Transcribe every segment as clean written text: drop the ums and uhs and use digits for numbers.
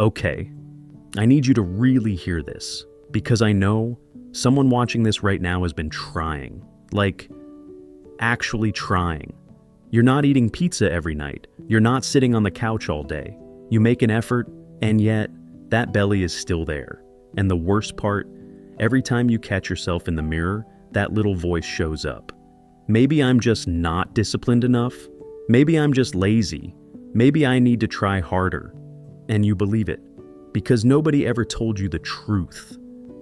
Okay, I need you to really hear this, because I know someone watching this right now has been trying. Like, actually trying. You're not eating pizza every night. You're not sitting on the couch all day. You make an effort, and yet, that belly is still there. And the worst part, every time you catch yourself in the mirror, that little voice shows up. Maybe I'm just not disciplined enough. Maybe I'm just lazy. Maybe I need to try harder. And you believe it, because nobody ever told you the truth.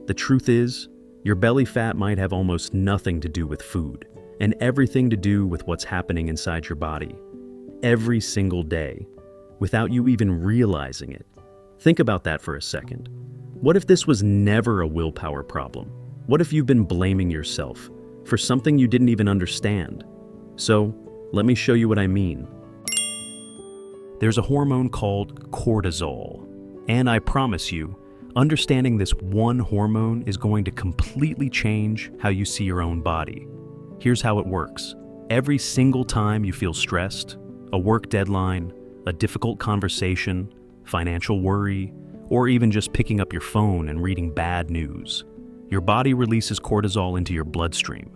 The truth is, your belly fat might have almost nothing to do with food, and everything to do with what's happening inside your body. Every single day, without you even realizing it. Think about that for a second. What if this was never a willpower problem? What if you've been blaming yourself for something you didn't even understand? So, let me show you what I mean. There's a hormone called cortisol, and I promise you, understanding this one hormone is going to completely change how you see your own body. Here's how it works. Every single time you feel stressed, a work deadline, a difficult conversation, financial worry, or even just picking up your phone and reading bad news, your body releases cortisol into your bloodstream.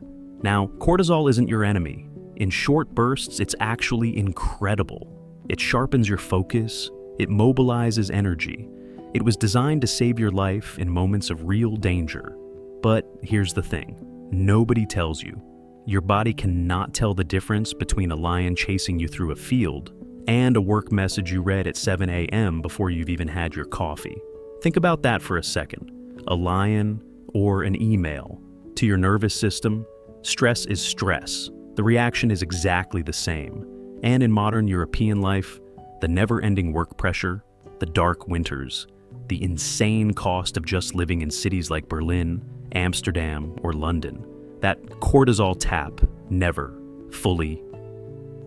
Now, cortisol isn't your enemy. In short bursts, it's actually incredible. It sharpens your focus, it mobilizes energy. It was designed to save your life in moments of real danger. But here's the thing, nobody tells you. Your body cannot tell the difference between a lion chasing you through a field and a work message you read at 7 a.m. before you've even had your coffee. Think about that for a second. A lion or an email. To your nervous system, stress is stress. The reaction is exactly the same. And in modern European life, the never-ending work pressure, the dark winters, the insane cost of just living in cities like Berlin, Amsterdam, or London, that cortisol tap never fully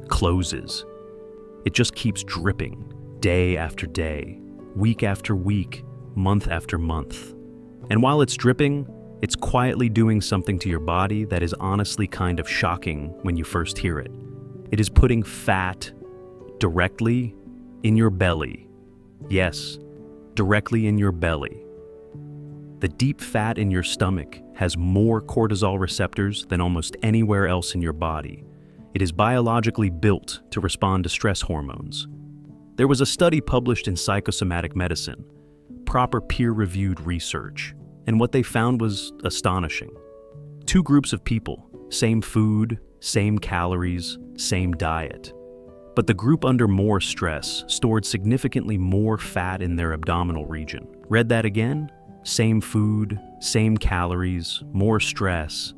closes. It just keeps dripping, day after day, week after week, month after month. And while it's dripping, it's quietly doing something to your body that is honestly kind of shocking when you first hear it. It is putting fat directly in your belly. Yes, directly in your belly. The deep fat in your stomach has more cortisol receptors than almost anywhere else in your body. It is biologically built to respond to stress hormones. There was a study published in Psychosomatic Medicine, proper peer-reviewed research, and what they found was astonishing. Two groups of people, same food, same calories, same diet. But the group under more stress stored significantly more fat in their abdominal region. Read that again? Same food, same calories, more stress,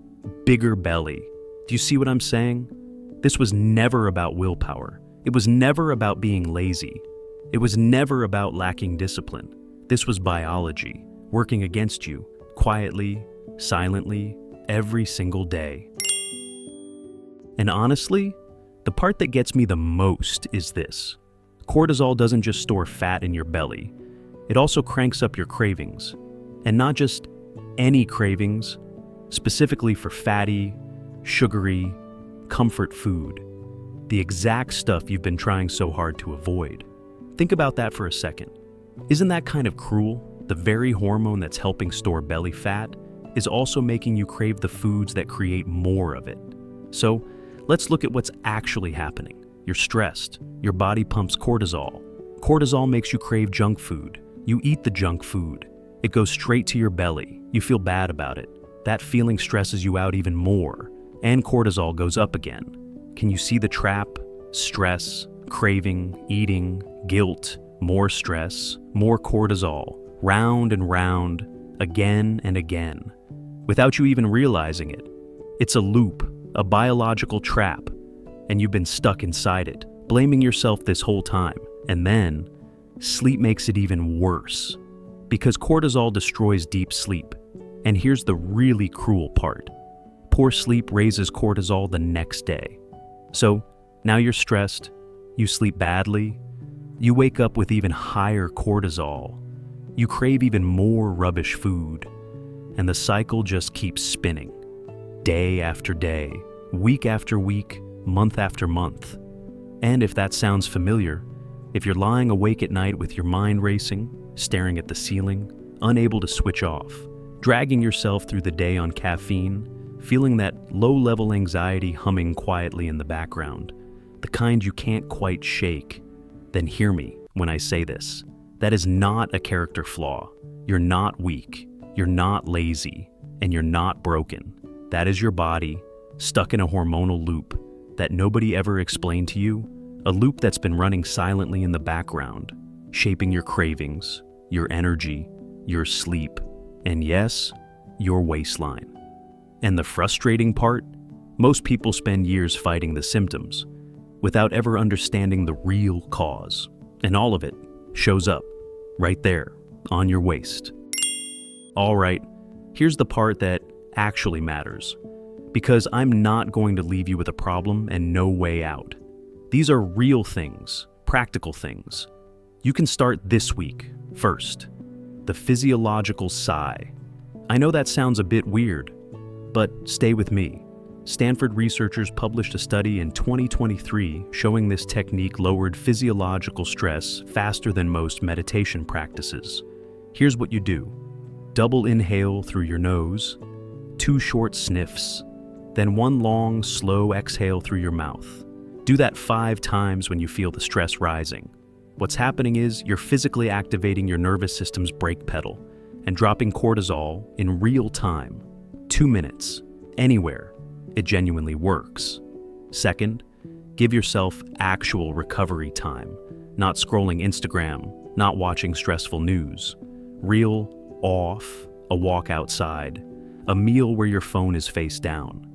bigger belly. Do you see what I'm saying? This was never about willpower. It was never about being lazy. It was never about lacking discipline. This was biology, working against you, quietly, silently, every single day. And honestly, the part that gets me the most is this. Cortisol doesn't just store fat in your belly. It also cranks up your cravings. And not just any cravings, specifically for fatty, sugary, comfort food. The exact stuff you've been trying so hard to avoid. Think about that for a second. Isn't that kind of cruel? The very hormone that's helping store belly fat is also making you crave the foods that create more of it. So, let's look at what's actually happening. You're stressed. Your body pumps cortisol. Cortisol makes you crave junk food. You eat the junk food. It goes straight to your belly. You feel bad about it. That feeling stresses you out even more. And cortisol goes up again. Can you see the trap? Stress, craving, eating, guilt, more stress, more cortisol, round and round, again and again, without you even realizing it. It's a loop, a biological trap, and you've been stuck inside it, blaming yourself this whole time. And then, sleep makes it even worse, because cortisol destroys deep sleep. And here's the really cruel part. Poor sleep raises cortisol the next day. So, now you're stressed, you sleep badly, you wake up with even higher cortisol, you crave even more rubbish food, and the cycle just keeps spinning. Day after day, week after week, month after month. And if that sounds familiar, if you're lying awake at night with your mind racing, staring at the ceiling, unable to switch off, dragging yourself through the day on caffeine, feeling that low-level anxiety humming quietly in the background, the kind you can't quite shake, then hear me when I say this. That is not a character flaw. You're not weak, you're not lazy, and you're not broken. That is your body, stuck in a hormonal loop that nobody ever explained to you, a loop that's been running silently in the background, shaping your cravings, your energy, your sleep, and yes, your waistline. And the frustrating part? Most people spend years fighting the symptoms without ever understanding the real cause. And all of it shows up right there on your waist. All right, here's the part that actually matters, because I'm not going to leave you with a problem and no way out. These are real things, practical things. You can start this week. First, the physiological sigh. I know that sounds a bit weird, but stay with me. Stanford researchers published a study in 2023 showing this technique lowered physiological stress faster than most meditation practices. Here's what you do. Double inhale through your nose, 2 short sniffs, then 1 long, slow exhale through your mouth. Do that 5 times when you feel the stress rising. What's happening is you're physically activating your nervous system's brake pedal and dropping cortisol in real time. 2 minutes, anywhere. It genuinely works. Second, give yourself actual recovery time, not scrolling Instagram, not watching stressful news. Real, off, a walk outside, a meal where your phone is face down.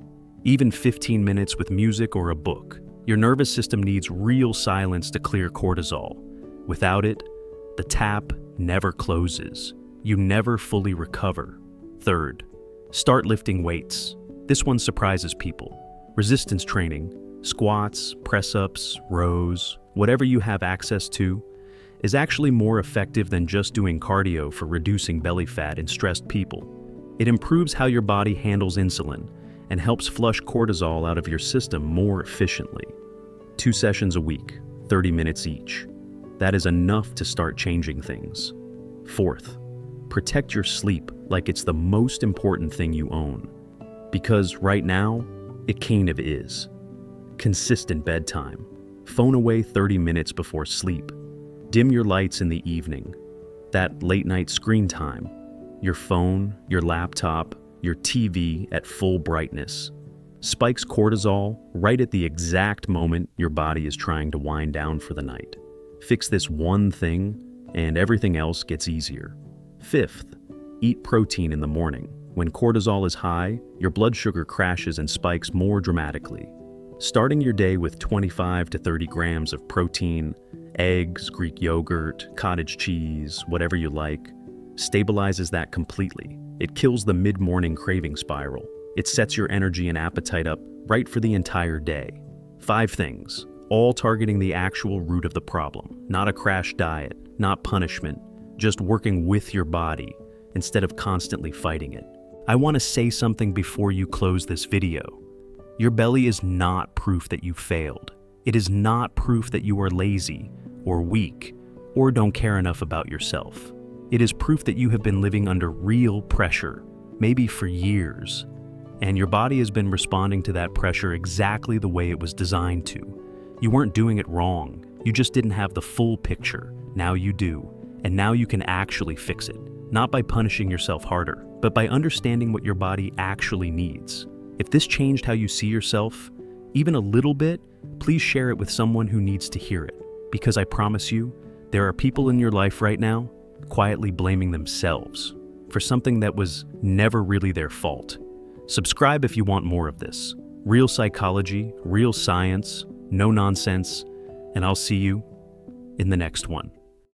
Even 15 minutes with music or a book. Your nervous system needs real silence to clear cortisol. Without it, the tap never closes. You never fully recover. Third, start lifting weights. This one surprises people. Resistance training, squats, press-ups, rows, whatever you have access to, is actually more effective than just doing cardio for reducing belly fat in stressed people. It improves how your body handles insulin and helps flush cortisol out of your system more efficiently. 2 sessions a week, 30 minutes each. That is enough to start changing things. Fourth, protect your sleep like it's the most important thing you own. Because right now, it kind of is. Consistent bedtime. Phone away 30 minutes before sleep. Dim your lights in the evening. That late night screen time. Your phone, your laptop, your TV at full brightness. Spikes cortisol right at the exact moment your body is trying to wind down for the night. Fix this one thing, and everything else gets easier. Fifth, eat protein in the morning. When cortisol is high, your blood sugar crashes and spikes more dramatically. Starting your day with 25 to 30 grams of protein, eggs, Greek yogurt, cottage cheese, whatever you like, stabilizes that completely. It kills the mid-morning craving spiral. It sets your energy and appetite up right for the entire day. 5 things, all targeting the actual root of the problem, not a crash diet, not punishment, just working with your body instead of constantly fighting it. I want to say something before you close this video. Your belly is not proof that you failed. It is not proof that you are lazy or weak or don't care enough about yourself. It is proof that you have been living under real pressure, maybe for years, and your body has been responding to that pressure exactly the way it was designed to. You weren't doing it wrong. You just didn't have the full picture. Now you do, and now you can actually fix it. Not by punishing yourself harder, but by understanding what your body actually needs. If this changed how you see yourself, even a little bit, please share it with someone who needs to hear it. Because I promise you, there are people in your life right now quietly blaming themselves for something that was never really their fault. Subscribe if you want more of this. Real psychology, real science, no nonsense, and I'll see you in the next one.